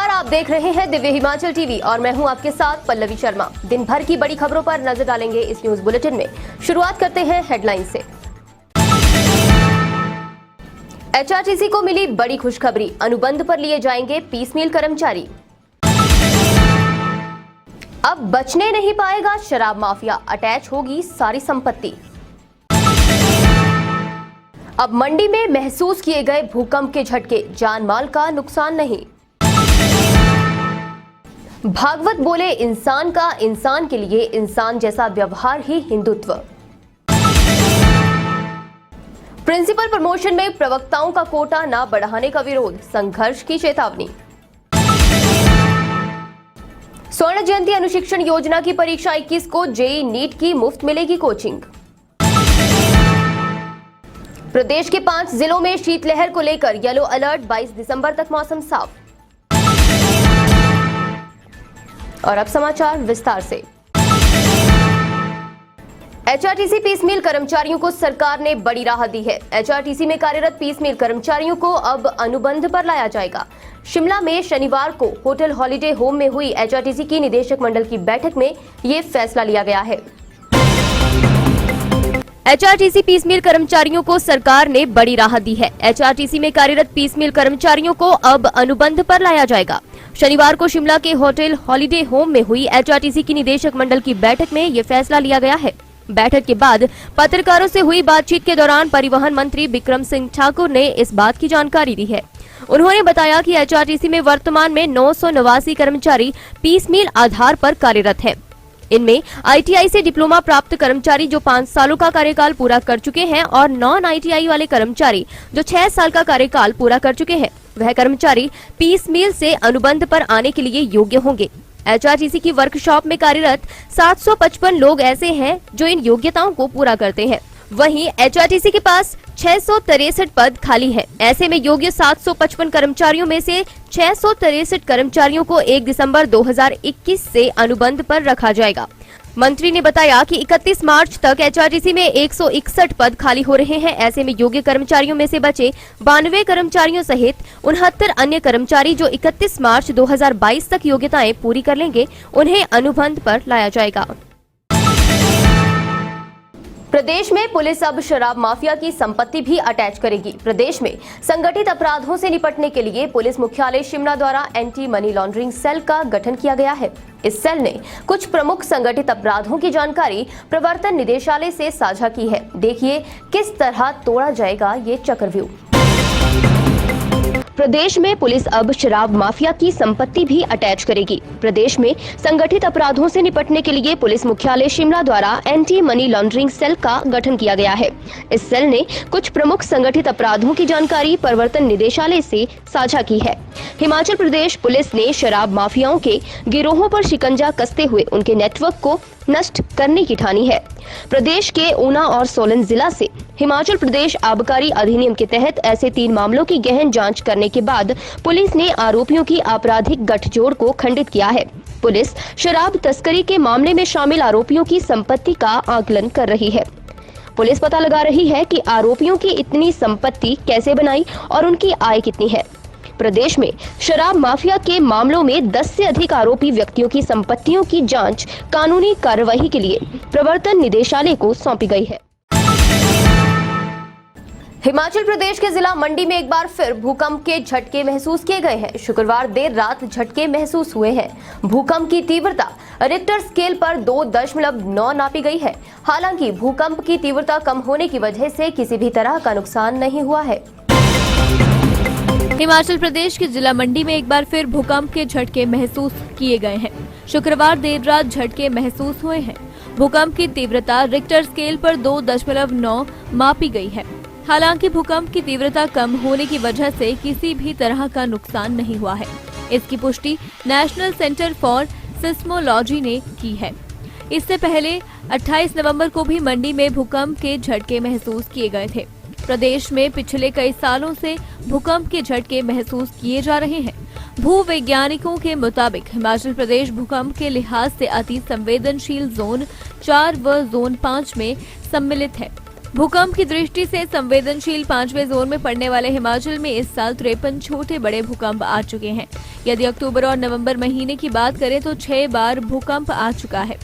नमस्कार, आप देख रहे हैं दिव्य हिमाचल टीवी और मैं हूं आपके साथ पल्लवी शर्मा। दिन भर की बड़ी खबरों पर नजर डालेंगे इस न्यूज बुलेटिन में। शुरुआत करते हैं हेडलाइन से। एचआरटीसी को मिली बड़ी खुशखबरी, अनुबंध पर लिए जाएंगे पीसमील कर्मचारी। अब बचने नहीं पाएगा शराब माफिया, अटैच होगी सारी संपत्ति। अब मंडी में महसूस किए गए भूकंप के झटके, जान माल का नुकसान नहीं। भागवत बोले, इंसान का इंसान के लिए इंसान जैसा व्यवहार ही हिंदुत्व। प्रिंसिपल प्रमोशन में प्रवक्ताओं का कोटा न बढ़ाने का विरोध, संघर्ष की चेतावनी। स्वर्ण जयंती अनुशिक्षण योजना की परीक्षा 21 को, जेईई नीट की मुफ्त मिलेगी कोचिंग। प्रदेश के 5 जिलों में शीतलहर को लेकर येलो अलर्ट, 22 दिसंबर तक मौसम साफ। और अब समाचार विस्तार से। एचआरटीसी पीसमील कर्मचारियों को सरकार ने बड़ी राहत दी है। एचआरटीसी में कार्यरत पीसमील कर्मचारियों को अब अनुबंध पर लाया जाएगा। शिमला में शनिवार को होटल हॉलिडे होम में हुई एचआरटीसी की निदेशक मंडल की बैठक में ये फैसला लिया गया है। एचआरटीसी पीसमील कर्मचारियों को सरकार ने बड़ी राहत दी है। एचआरटीसी में कार्यरत पीसमील कर्मचारियों को अब अनुबंध पर लाया जाएगा। शनिवार को शिमला के होटल हॉलिडे होम में हुई एचआरटीसी की निदेशक मंडल की बैठक में ये फैसला लिया गया है। बैठक के बाद पत्रकारों से हुई बातचीत के दौरान परिवहन मंत्री बिक्रम सिंह ठाकुर ने इस बात की जानकारी दी है। उन्होंने बताया कि एचआरटीसी में वर्तमान में 989 कर्मचारी पीसमील आधार पर कार्यरत हैं। इनमें आईटीआई से डिप्लोमा प्राप्त कर्मचारी जो 5 सालों का कार्यकाल पूरा कर चुके हैं और नॉन आईटीआई वाले कर्मचारी जो 6 साल का कार्यकाल पूरा कर चुके हैं, वह कर्मचारी पीसमील से अनुबंध पर आने के लिए योग्य होंगे। एचआरटीसी की वर्कशॉप में कार्यरत 755 लोग ऐसे हैं जो इन योग्यताओं को पूरा करते हैं। वहीं एचआरटीसी के पास 663 पद खाली है। ऐसे में योग्य 755 कर्मचारियों में से 663 कर्मचारियों को 1 दिसंबर 2021 से अनुबंध पर रखा जाएगा। मंत्री ने बताया कि 31 मार्च तक एचआरटीसी में 161 पद खाली हो रहे हैं। ऐसे में योग्य कर्मचारियों में से बचे 92 कर्मचारियों सहित 69 अन्य कर्मचारी जो 31 मार्च 2022 तक योग्यताएं पूरी कर लेंगे, उन्हें अनुबंध पर लाया जाएगा। प्रदेश में पुलिस अब शराब माफिया की संपत्ति भी अटैच करेगी। प्रदेश में संगठित अपराधों से निपटने के लिए पुलिस मुख्यालय शिमला द्वारा एंटी मनी लॉन्ड्रिंग सेल का गठन किया गया है। इस सेल ने कुछ प्रमुख संगठित अपराधों की जानकारी प्रवर्तन निदेशालय से साझा की है। देखिए किस तरह तोड़ा जाएगा ये चक्रव्यूह। प्रदेश में पुलिस अब शराब माफिया की संपत्ति भी अटैच करेगी। प्रदेश में संगठित अपराधों से निपटने के लिए पुलिस मुख्यालय शिमला द्वारा एंटी मनी लॉन्ड्रिंग सेल का गठन किया गया है। इस सेल ने कुछ प्रमुख संगठित अपराधों की जानकारी प्रवर्तन निदेशालय से साझा की है। हिमाचल प्रदेश पुलिस ने शराब माफियाओं के गिरोहों पर शिकंजा कसते हुए उनके नेटवर्क को नष्ट करने की ठानी है। प्रदेश के ऊना और सोलन जिला से हिमाचल प्रदेश आबकारी अधिनियम के तहत ऐसे 3 मामलों की गहन जांच करने के बाद पुलिस ने आरोपियों की आपराधिक गठजोड़ को खंडित किया है। पुलिस शराब तस्करी के मामले में शामिल आरोपियों की संपत्ति का आकलन कर रही है। पुलिस पता लगा रही है कि आरोपियों की इतनी संपत्ति कैसे बनाई और उनकी आय कितनी है। प्रदेश में शराब माफिया के मामलों में 10 से अधिक आरोपी व्यक्तियों की संपत्तियों की जांच कानूनी कार्रवाई के लिए प्रवर्तन निदेशालय को सौंपी गई है। हिमाचल प्रदेश के जिला मंडी में एक बार फिर भूकंप के झटके महसूस किए गए हैं। शुक्रवार देर रात झटके महसूस हुए हैं। भूकंप की तीव्रता रिक्टर स्केल पर 2.9 नापी गई है। हालांकि भूकंप की तीव्रता कम होने की वजह से किसी भी तरह का नुकसान नहीं हुआ है। हिमाचल प्रदेश के जिला मंडी में एक बार फिर भूकंप के झटके महसूस किए गए हैं। शुक्रवार देर रात झटके महसूस हुए हैं। भूकंप की तीव्रता रिक्टर स्केल पर 2.9 मापी गई है। हालांकि भूकंप की तीव्रता कम होने की वजह से किसी भी तरह का नुकसान नहीं हुआ है। इसकी पुष्टि नेशनल सेंटर फॉर सिस्मोलॉजी ने की है। इससे पहले 28 नवंबर को भी मंडी में भूकंप के झटके महसूस किए गए थे। प्रदेश में पिछले कई सालों से भूकंप के झटके महसूस किए जा रहे हैं। भूवैज्ञानिकों के मुताबिक हिमाचल प्रदेश भूकंप के लिहाज से अति संवेदनशील जोन 4 व जोन 5 में सम्मिलित है। भूकंप की दृष्टि से संवेदनशील 5वें जोन में पड़ने वाले हिमाचल में इस साल 53 छोटे बड़े भूकंप आ चुके हैं। यदि अक्टूबर और नवंबर महीने की बात करें तो 6 बार भूकंप आ चुका है।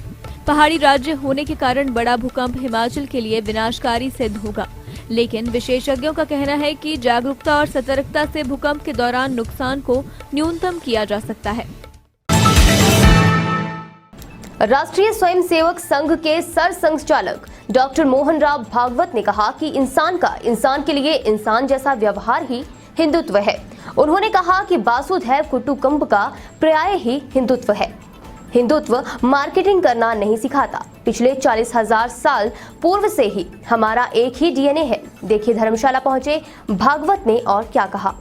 पहाड़ी राज्य होने के कारण बड़ा भूकंप हिमाचल के लिए विनाशकारी सिद्ध होगा, लेकिन विशेषज्ञों का कहना है कि जागरूकता और सतर्कता से भूकंप के दौरान नुकसान को न्यूनतम किया जा सकता है। राष्ट्रीय स्वयंसेवक संघ के सरसंघचालक डॉक्टर मोहन राव भागवत ने कहा कि इंसान का इंसान के लिए इंसान जैसा व्यवहार ही हिंदुत्व है। उन्होंने कहा कि वासुधैव कुटुंबकम का पर्याय ही हिंदुत्व है। हिंदुत्व मार्केटिंग करना नहीं सिखाता। पिछले 40,000 साल पूर्व से ही हमारा एक ही डीएनए है। देखिए धर्मशाला पहुंचे भागवत ने और क्या कहा।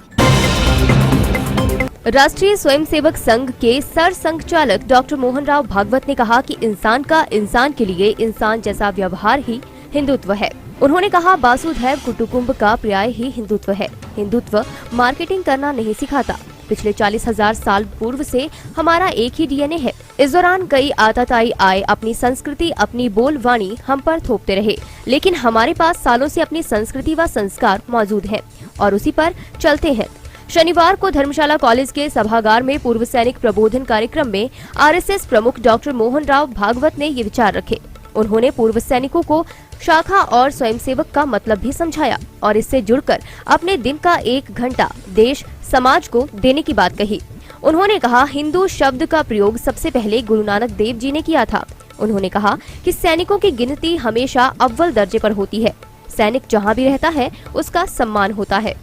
राष्ट्रीय स्वयंसेवक संघ के सरसंघचालक डॉक्टर मोहन राव भागवत ने कहा कि इंसान का इंसान के लिए इंसान जैसा व्यवहार ही हिंदुत्व है। उन्होंने कहा वासुधैव कुटुंबकम का पर्याय ही हिंदुत्व है। हिंदुत्व मार्केटिंग करना नहीं सिखाता। पिछले 40,000 साल पूर्व से हमारा एक ही डीएनए है। इस दौरान कई आतताई आए, अपनी संस्कृति अपनी बोलवाणी हम पर थोपते रहे, लेकिन हमारे पास सालों से अपनी संस्कृति व संस्कार मौजूद है और उसी पर चलते हैं। शनिवार को धर्मशाला कॉलेज के सभागार में पूर्व सैनिक प्रबोधन कार्यक्रम में आरएसएस प्रमुख डॉक्टर मोहन राव भागवत ने ये विचार रखे। उन्होंने पूर्व सैनिकों को शाखा और स्वयंसेवक का मतलब भी समझाया और इससे जुड़कर अपने दिन का 1 घंटा देश समाज को देने की बात कही। उन्होंने कहा हिंदू शब्द का प्रयोग सबसे पहले गुरु नानक देव जी ने किया था। उन्होंने कहा कि सैनिकों की गिनती हमेशा अव्वल दर्जे पर होती है। सैनिक जहां भी रहता है उसका सम्मान होता है।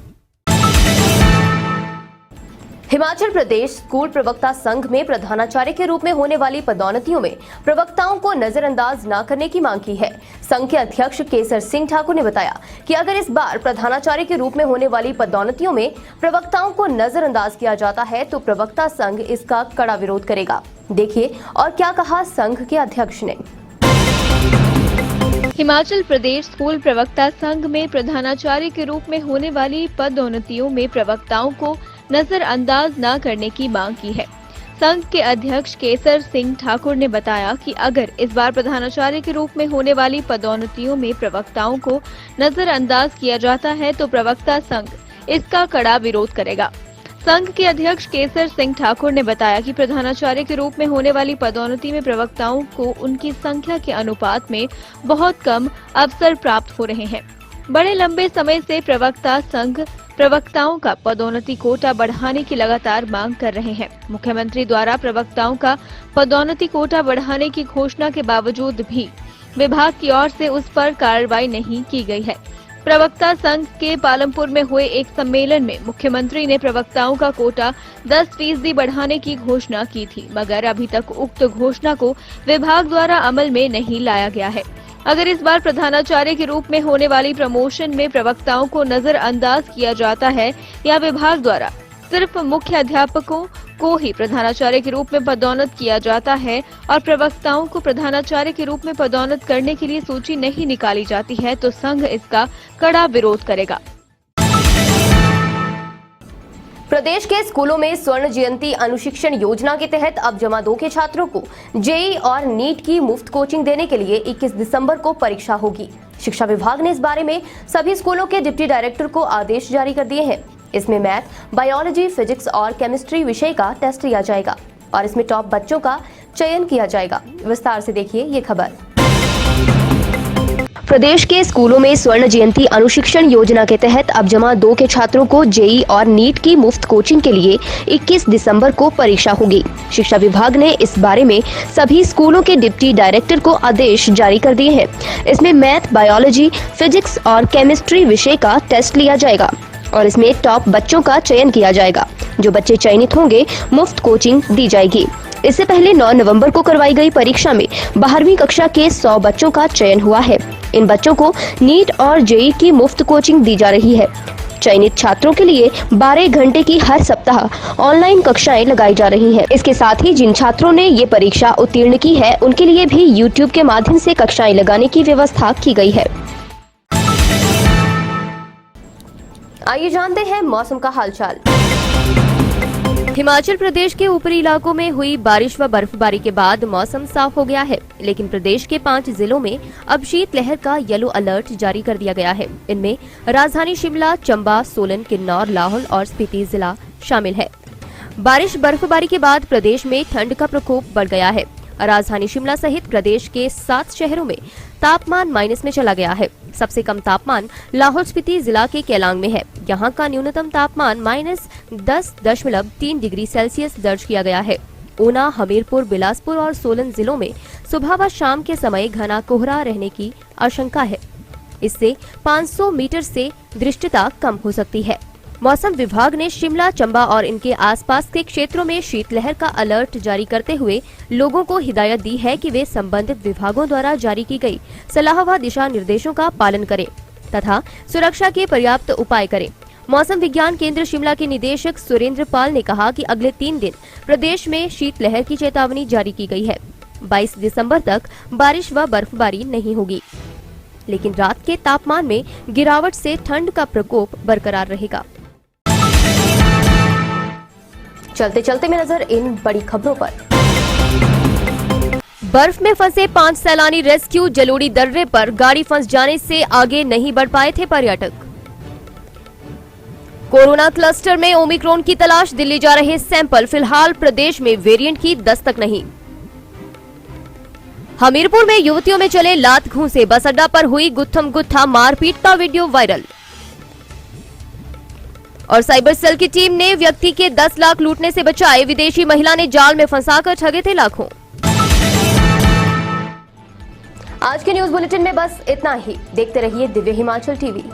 हिमाचल प्रदेश स्कूल प्रवक्ता संघ में प्रधानाचार्य के रूप में होने वाली पदोन्नतियों में प्रवक्ताओं को नजरअंदाज न करने की मांग की है। संघ के अध्यक्ष केसर सिंह ठाकुर ने बताया कि अगर इस बार प्रधानाचार्य के रूप में होने वाली पदोन्नतियों में प्रवक्ताओं को नजरअंदाज किया जाता है तो प्रवक्ता संघ इसका कड़ा विरोध करेगा। देखिए और क्या कहा संघ के अध्यक्ष ने। हिमाचल प्रदेश स्कूल प्रवक्ता संघ में प्रधानाचार्य के रूप में होने वाली पदोन्नतियों में प्रवक्ताओं को नजरअंदाज न करने की मांग की है। संघ के अध्यक्ष केसर सिंह ठाकुर ने बताया कि अगर इस बार प्रधानाचार्य के रूप में होने वाली पदोन्नतियों में प्रवक्ताओं को नजरअंदाज किया जाता है तो प्रवक्ता संघ इसका कड़ा विरोध करेगा। संघ के अध्यक्ष केसर सिंह ठाकुर ने बताया कि प्रधानाचार्य के रूप में होने वाली पदोन्नति में प्रवक्ताओं को उनकी संख्या के अनुपात में बहुत कम अवसर प्राप्त हो रहे हैं। बड़े लंबे समय से प्रवक्ता संघ प्रवक्ताओं का पदोन्नति कोटा बढ़ाने की लगातार मांग कर रहे हैं। मुख्यमंत्री द्वारा प्रवक्ताओं का पदोन्नति कोटा बढ़ाने की घोषणा के बावजूद भी विभाग की ओर से उस पर कार्रवाई नहीं की गई है। प्रवक्ता संघ के पालमपुर में हुए एक सम्मेलन में मुख्यमंत्री ने प्रवक्ताओं का कोटा 10% बढ़ाने की घोषणा की थी, मगर अभी तक उक्त घोषणा को विभाग द्वारा अमल में नहीं लाया गया है। अगर इस बार प्रधानाचार्य के रूप में होने वाली प्रमोशन में प्रवक्ताओं को नजरअंदाज किया जाता है या विभाग द्वारा सिर्फ मुख्य अध्यापकों को ही प्रधानाचार्य के रूप में पदोन्नत किया जाता है और प्रवक्ताओं को प्रधानाचार्य के रूप में पदोन्नत करने के लिए सूची नहीं निकाली जाती है तो संघ इसका कड़ा विरोध करेगा। प्रदेश के स्कूलों में स्वर्ण जयंती अनुशिक्षण योजना के तहत अब जमा 2 के छात्रों को जेईई और नीट की मुफ्त कोचिंग देने के लिए 21 दिसंबर को परीक्षा होगी। शिक्षा विभाग ने इस बारे में सभी स्कूलों के डिप्टी डायरेक्टर को आदेश जारी कर दिए हैं। इसमें मैथ, बायोलॉजी, फिजिक्स और केमिस्ट्री विषय का टेस्ट लिया जाएगा और इसमें टॉप बच्चों का चयन किया जाएगा। विस्तार से देखिए ये खबर। प्रदेश के स्कूलों में स्वर्ण जयंती अनुशिक्षण योजना के तहत अब जमा 2 के छात्रों को जेईई और नीट की मुफ्त कोचिंग के लिए 21 दिसंबर को परीक्षा होगी। शिक्षा विभाग ने इस बारे में सभी स्कूलों के डिप्टी डायरेक्टर को आदेश जारी कर दिए हैं। इसमें मैथ, बायोलॉजी, फिजिक्स और केमिस्ट्री विषय का टेस्ट लिया जाएगा और इसमें टॉप बच्चों का चयन किया जाएगा। जो बच्चे चयनित होंगे मुफ्त कोचिंग दी जाएगी। इससे पहले 9 नवंबर को करवाई गई परीक्षा में 12वीं कक्षा के 100 बच्चों का चयन हुआ है। इन बच्चों को नीट और जेईई की मुफ्त कोचिंग दी जा रही है। चयनित छात्रों के लिए 12 घंटे की हर सप्ताह ऑनलाइन कक्षाएं लगाई जा रही हैं। इसके साथ ही जिन छात्रों ने ये परीक्षा उत्तीर्ण की है उनके लिए भी YouTube के माध्यम से कक्षाएं लगाने की व्यवस्था की गई है। आइए जानते हैं मौसम का हालचाल। हिमाचल प्रदेश के ऊपरी इलाकों में हुई बारिश व बर्फबारी के बाद मौसम साफ हो गया है, लेकिन प्रदेश के 5 जिलों में अब शीतलहर का येलो अलर्ट जारी कर दिया गया है। इनमें राजधानी शिमला, चंबा, सोलन, किन्नौर, लाहौल और स्पीति जिला शामिल है। बारिश बर्फबारी के बाद प्रदेश में ठंड का प्रकोप बढ़ गया है। राजधानी शिमला सहित प्रदेश के 7 शहरों में तापमान माइनस में चला गया है। सबसे कम तापमान लाहौल स्पीति जिला के केलांग में है। यहाँ का न्यूनतम तापमान -10.3 डिग्री सेल्सियस दर्ज किया गया है। ऊना, हमीरपुर, बिलासपुर और सोलन जिलों में सुबह व शाम के समय घना कोहरा रहने की आशंका है। इससे 500 मीटर से दृष्टिता कम हो सकती है। मौसम विभाग ने शिमला, चंबा और इनके आसपास के क्षेत्रों में शीतलहर का अलर्ट जारी करते हुए लोगों को हिदायत दी है कि वे संबंधित विभागों द्वारा जारी की गई सलाह व दिशा निर्देशों का पालन करें तथा सुरक्षा के पर्याप्त उपाय करें। मौसम विज्ञान केंद्र शिमला के निदेशक सुरेंद्र पाल ने कहा कि अगले 3 दिन प्रदेश में शीतलहर की चेतावनी जारी की गई है। 22 दिसंबर तक बारिश व बर्फबारी नहीं होगी, लेकिन रात के तापमान में गिरावट से ठंड का प्रकोप बरकरार रहेगा। चलते चलते में नजर इन बड़ी खबरों पर। बर्फ में फंसे 5 सैलानी रेस्क्यू। जलोड़ी दर्रे पर गाड़ी फंस जाने से आगे नहीं बढ़ पाए थे पर्यटक। कोरोना क्लस्टर में ओमिक्रॉन की तलाश, दिल्ली जा रहे सैंपल। फिलहाल प्रदेश में वेरिएंट की दस्तक नहीं। हमीरपुर में युवतियों में चले लात घूंसे। बस अड्डा पर हुई गुत्थम गुत्था मारपीट का वीडियो वायरल। और साइबर सेल की टीम ने व्यक्ति के 10 लाख लूटने से बचाए। विदेशी महिला ने जाल में फंसाकर ठगे थे लाखों। आज के न्यूज बुलेटिन में बस इतना ही। देखते रहिए दिव्य हिमाचल टीवी।